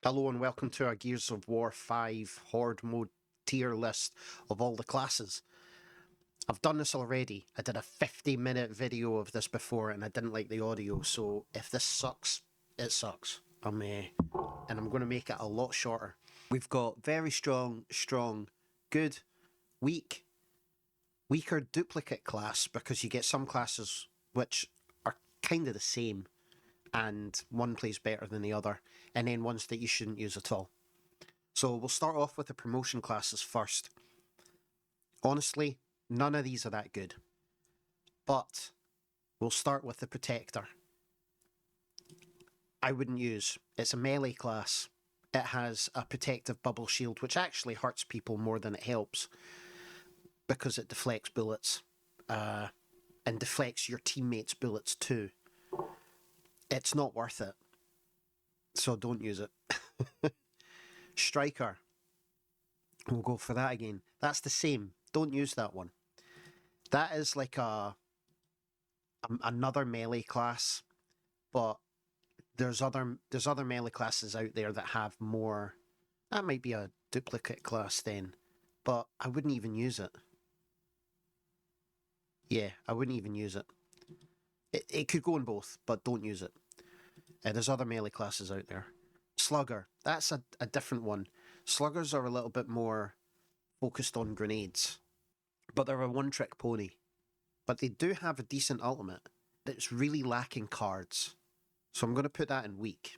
Hello and welcome to our Gears of War 5 Horde mode tier list of all the classes. I've done this already. I did a 50-minute video of this before and I didn't like the audio, so if this sucks, it sucks. And I'm going to make it a lot shorter. We've got very strong, good, weak, weaker duplicate class, because you get some classes which are kind of the same and one plays better than the other, and then ones that you shouldn't use at all. So we'll start off with the promotion classes first. Honestly, none of these are that good, but we'll start with the Protector. I wouldn't use. It's a melee class. It has a protective bubble shield, which actually hurts people more than it helps, because it deflects bullets, and deflects your teammates' bullets too. It's not worth it, so don't use it. Striker. We'll go for that again. That's the same. Don't use that one. That is like another melee class, but there's other melee classes out there that have more. That might be a duplicate class then, but I wouldn't even use it. Yeah, I wouldn't even use it. It could go in both, but don't use it. There's other melee classes out there. Slugger, that's a different one. Sluggers are a little bit more focused on grenades, but they're a one-trick pony. But they do have a decent ultimate. It's really lacking cards, so I'm going to put that in weak.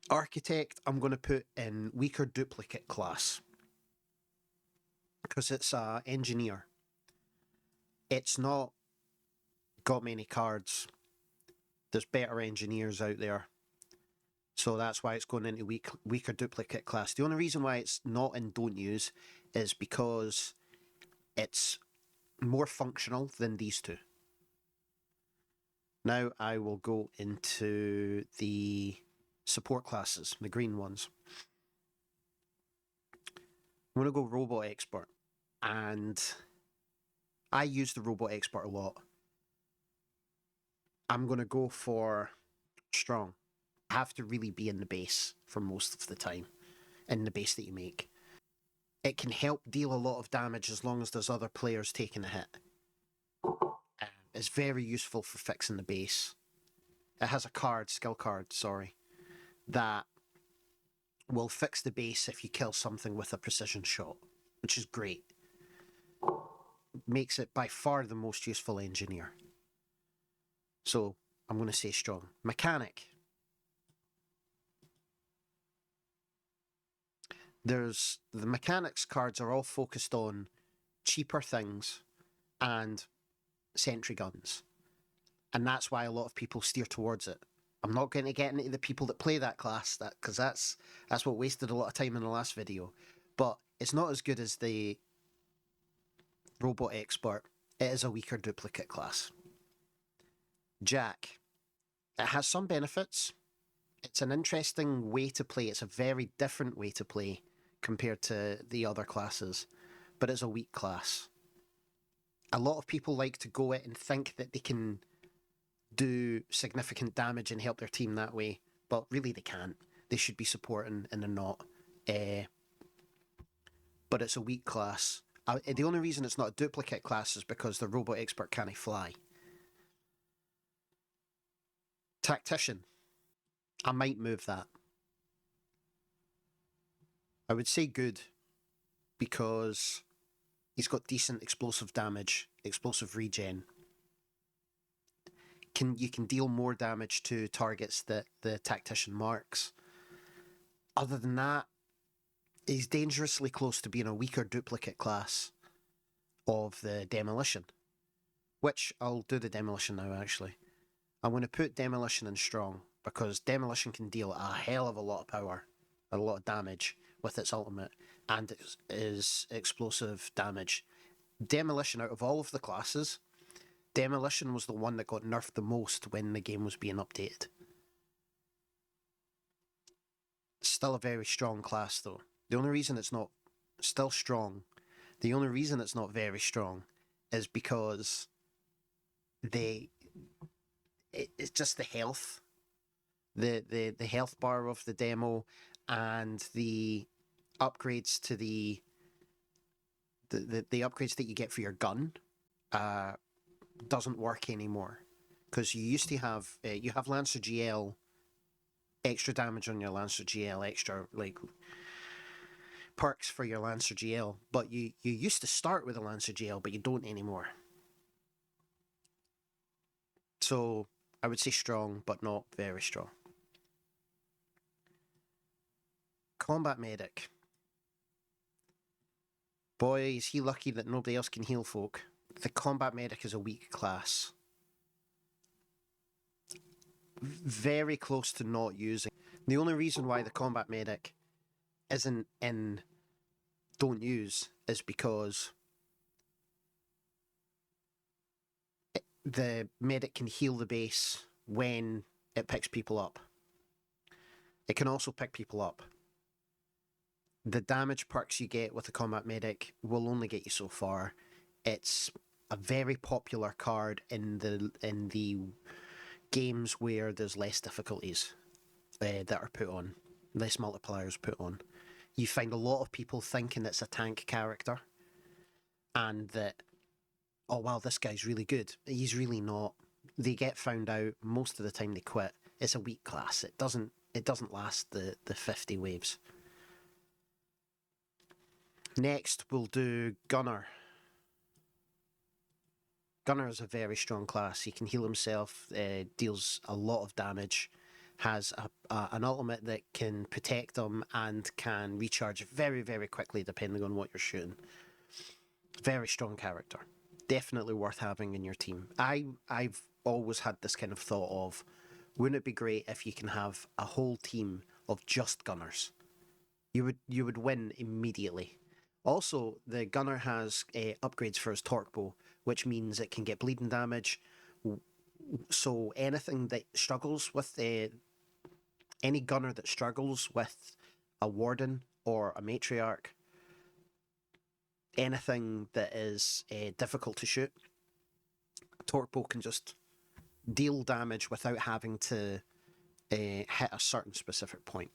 Architect, I'm going to put in weaker duplicate class, because it's an engineer. It's not got many cards. There's better engineers out there, so that's why it's going into weaker duplicate class. The only reason why it's not in don't use is because it's more functional than these two. Now I will go into the support classes, the green ones. I'm going to go robot expert, and I use the robot expert a lot. I'm going to go for strong. I have to really be in the base for most of the time, in the base that you make. It can help deal a lot of damage as long as there's other players taking a hit. It's very useful for fixing the base. It has a skill card, that will fix the base if you kill something with a precision shot, which is great. Makes it by far the most useful engineer. So I'm going to say strong. Mechanic. The mechanics cards are all focused on cheaper things and sentry guns, and that's why a lot of people steer towards it. I'm not going to get into the people that play that class, because that's what wasted a lot of time in the last video, but it's not as good as the robot expert. It is a weaker duplicate class. Jack. It has some benefits. It's an interesting way to play. It's a very different way to play compared to the other classes, but it's a weak class. A lot of people like to go it and think that they can do significant damage and help their team that way, but really they can't. They should be supporting and they're not. But it's a weak class. The only reason it's not a duplicate class is because the robot expert can't fly. Tactician. I might move that. I would say good, because he's got decent explosive damage, explosive regen. You can deal more damage to targets that the tactician marks. Other than that, he's dangerously close to being a weaker duplicate class of the demolition, which I'll do the demolition now actually. I'm going to put demolition in strong, because demolition can deal a hell of a lot of power, a lot of damage with its ultimate, and it is explosive damage. Demolition, out of all of the classes, demolition was the one that got nerfed the most when the game was being updated. Still a very strong class though. The only reason it's not still strong, the only reason it's not very strong is because it's just the health, the health bar of the demo, and the upgrades to the upgrades that you get for your gun uh, doesn't work anymore. Because you used to have you have Lancer GL, extra damage on your Lancer GL, extra like perks for your Lancer GL, but you used to start with a Lancer GL, but you don't anymore. So I would say strong, but not very strong. Combat medic. Boy, is he lucky that nobody else can heal folk. The combat medic is a weak class. Very close to not using. The only reason why the combat medic isn't in don't use is because the medic can heal the base when it picks people up. It can also pick people up. The damage perks you get with the combat medic will only get you so far. It's a very popular card in the games where there's less difficulties that are put on, less multipliers put on. You find a lot of people thinking it's a tank character, and that, oh wow, this guy's really good. He's really not. They get found out. Most of the time they quit. It's a weak class. It doesn't last the 50 waves. Next, we'll do Gunner. Gunner is a very strong class. He can heal himself, deals a lot of damage, has an ultimate that can protect him, and can recharge very, very quickly depending on what you're shooting. Very strong character. Definitely worth having in your team. I've always had this kind of thought of, wouldn't it be great if you can have a whole team of just Gunners? You would win immediately. Also, the Gunner has upgrades for his torque bow, which means it can get bleeding damage. So anything that struggles with any Gunner that struggles with a Warden or a Matriarch, anything that is difficult to shoot, torque bow can just deal damage without having to hit a certain specific point.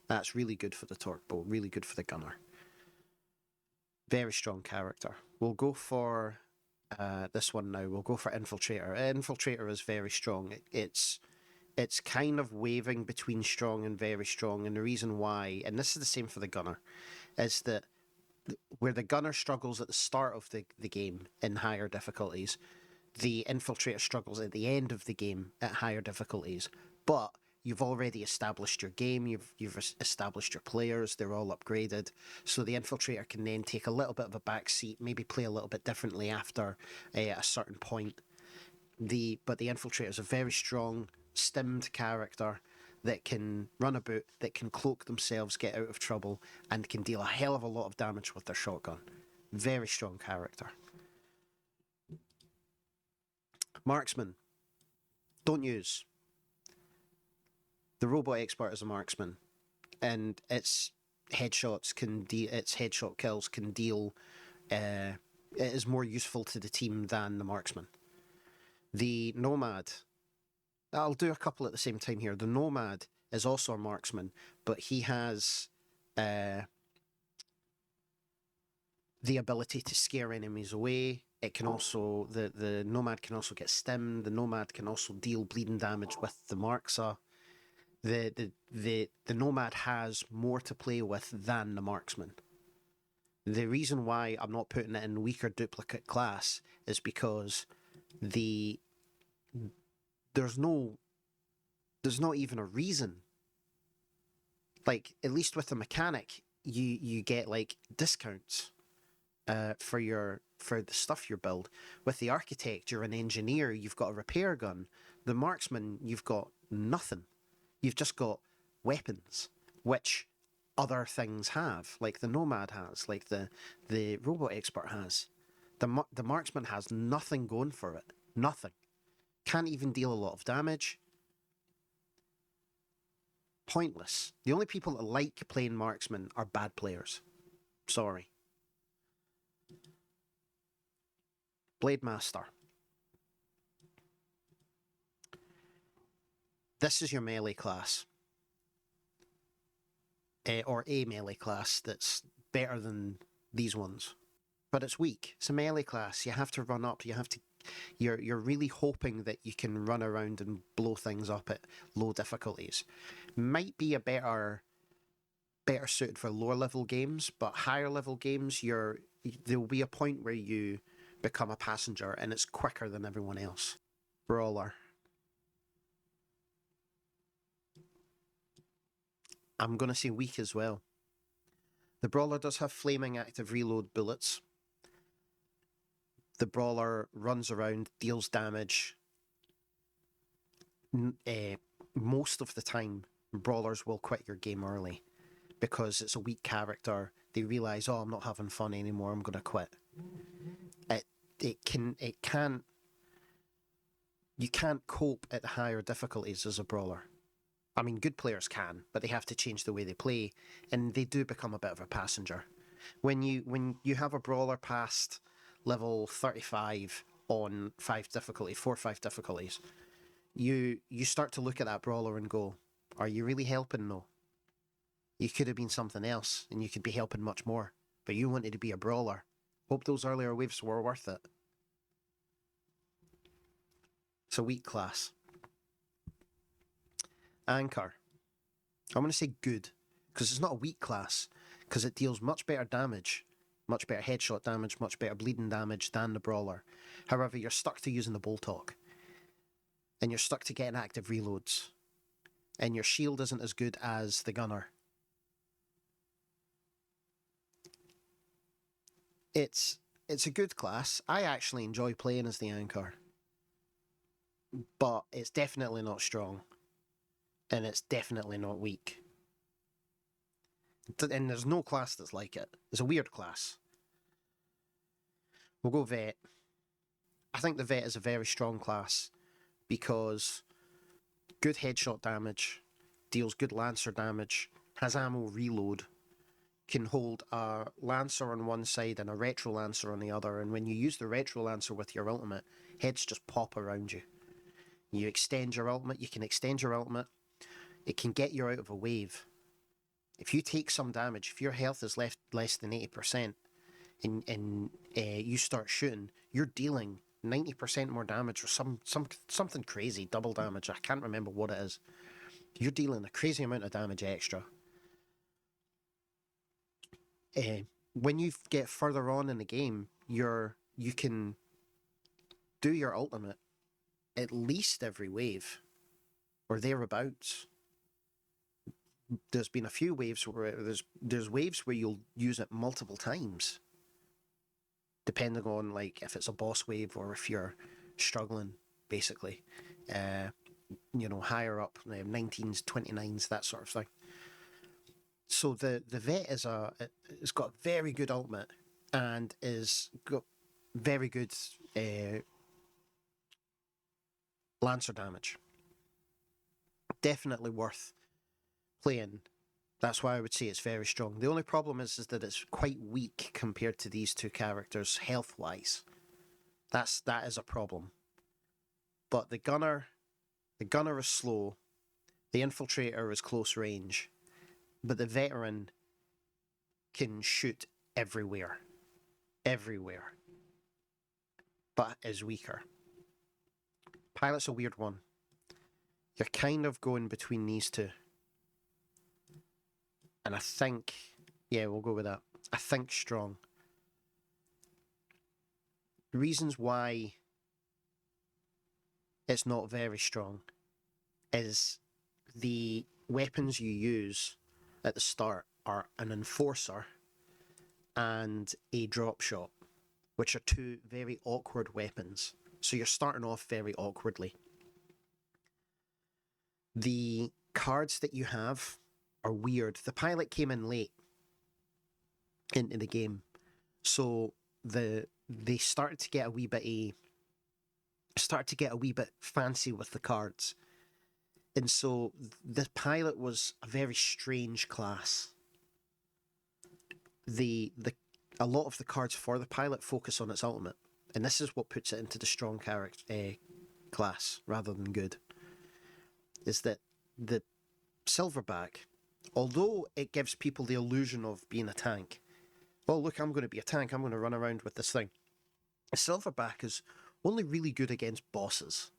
That's really good for the torque bow, really good for the Gunner. Very strong character. We'll go for this one now. We'll go for Infiltrator. Infiltrator is very strong. It's kind of waving between strong and very strong, and the reason why, and this is the same for the Gunner, is that where the Gunner struggles at the start of the game in higher difficulties, the Infiltrator struggles at the end of the game at higher difficulties. But you've already established your game, you've established your players, they're all upgraded, so the Infiltrator can then take a little bit of a back seat, maybe play a little bit differently after a certain point. But the Infiltrator is a very strong, stimmed character that can run about, that can cloak themselves, get out of trouble, and can deal a hell of a lot of damage with their shotgun. Very strong character. Marksman. Don't use. The Robot Expert is a marksman, and its headshot kills can deal. It is more useful to the team than the marksman. The Nomad. I'll do a couple at the same time here. The Nomad is also a marksman, but he has the ability to scare enemies away. It can also the Nomad can also get stimmed. The Nomad can also deal bleeding damage with the Marksa. The Nomad has more to play with than the marksman. The reason why I'm not putting it in weaker duplicate class is because there's not even a reason. Like, at least with the mechanic, you get like discounts for the stuff you build. With the architect, you're an engineer, you've got a repair gun. The marksman, you've got nothing. You've just got weapons, which other things have, like the Nomad has, like the Robot Expert has. The marksman has nothing going for it. Nothing. Can't even deal a lot of damage. Pointless. The only people that like playing marksman are bad players. Sorry. Blade Master. This is your melee class. Or a melee class that's better than these ones. But it's weak. It's a melee class. You have to run up. You're really hoping that you can run around and blow things up at low difficulties. Might be a better suited for lower level games, but higher level games, there'll be a point where you become a passenger and it's quicker than everyone else. Brawler. I'm going to say weak as well. The Brawler does have flaming active reload bullets. The Brawler runs around, deals damage. Most of the time, Brawlers will quit your game early because it's a weak character. They realise, oh, I'm not having fun anymore, I'm going to quit. You can't cope at higher difficulties as a Brawler. I mean, good players can, but they have to change the way they play, and they do become a bit of a passenger. When you have a Brawler past level 35 on 4 or 5 difficulties, you start to look at that Brawler and go, are you really helping? No. You could have been something else, and you could be helping much more, but you wanted to be a Brawler. Hope those earlier waves were worth it. It's a weak class. Anchor. I'm going to say good, because it's not a weak class, because it deals much better damage, much better headshot damage, much better bleeding damage than the Brawler. However, you're stuck to using the Boltok, and you're stuck to getting active reloads, and your shield isn't as good as the Gunner. It's a good class. I actually enjoy playing as the Anchor, but it's definitely not strong. And it's definitely not weak. And there's no class that's like it. It's a weird class. We'll go Vet. I think the Vet is a very strong class because good headshot damage, deals good Lancer damage, has ammo reload, can hold a Lancer on one side and a Retro Lancer on the other, and when you use the Retro Lancer with your ultimate, heads just pop around you. You extend your ultimate, you can extend your ultimate. It can get you out of a wave. If you take some damage, if your health is left less than 80%, and you start shooting, you're dealing 90% more damage or something crazy, double damage. I can't remember what it is. You're dealing a crazy amount of damage extra. When you get further on in the game, you can do your ultimate at least every wave or thereabouts. There's been a few waves where there's waves where you'll use it multiple times, depending on like if it's a boss wave or if you're struggling, basically. Higher up, 19s, 29s, that sort of thing. So the Vet it's got very good ultimate and is got very good Lancer damage. Definitely worth playing. That's why I would say it's very strong. The only problem is that it's quite weak compared to these two characters health-wise. That is a problem. But the Gunner is slow. The Infiltrator is close range. But the Veteran can shoot everywhere. Everywhere. But is weaker. Pilot's a weird one. You're kind of going between these two. And I think, yeah, we'll go with that. I think strong. The reasons why it's not very strong is the weapons you use at the start are an Enforcer and a Drop Shot, which are two very awkward weapons. So you're starting off very awkwardly. The cards that you have are weird. The Pilot came in late into the game, so they started to get a wee bit fancy with the cards, and so the Pilot was a very strange class. A lot of the cards for the Pilot focus on its ultimate, and this is what puts it into the strong character class rather than good. is that the silverback, although it gives people the illusion of being a tank, oh look, I'm going to be a tank, I'm going to run around with this thing. A silverback is only really good against bosses,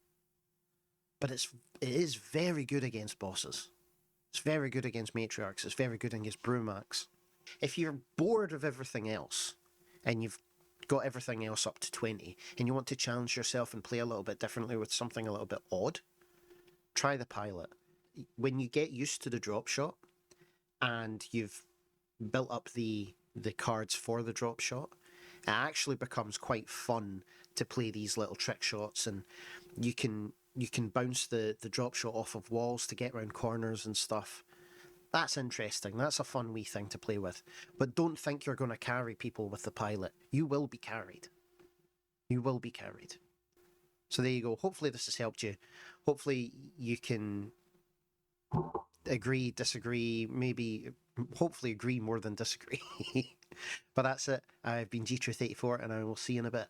but it is very good against bosses. It's very good against matriarchs. It's very good against brewmax. If you're bored of everything else, and you've got everything else up to 20, and you want to challenge yourself and play a little bit differently with something a little bit odd, try the pilot. When you get used to the drop shot, and you've built up the cards for the drop shot, it actually becomes quite fun to play these little trick shots, and you can bounce the drop shot off of walls to get around corners and stuff. That's interesting. That's a fun wee thing to play with. But don't think you're going to carry people with the pilot. You will be carried. You will be carried. So there you go. Hopefully this has helped you. Hopefully you can agree, disagree, maybe, hopefully agree more than disagree. But that's it. I've been GTruth84 and I will see you in a bit.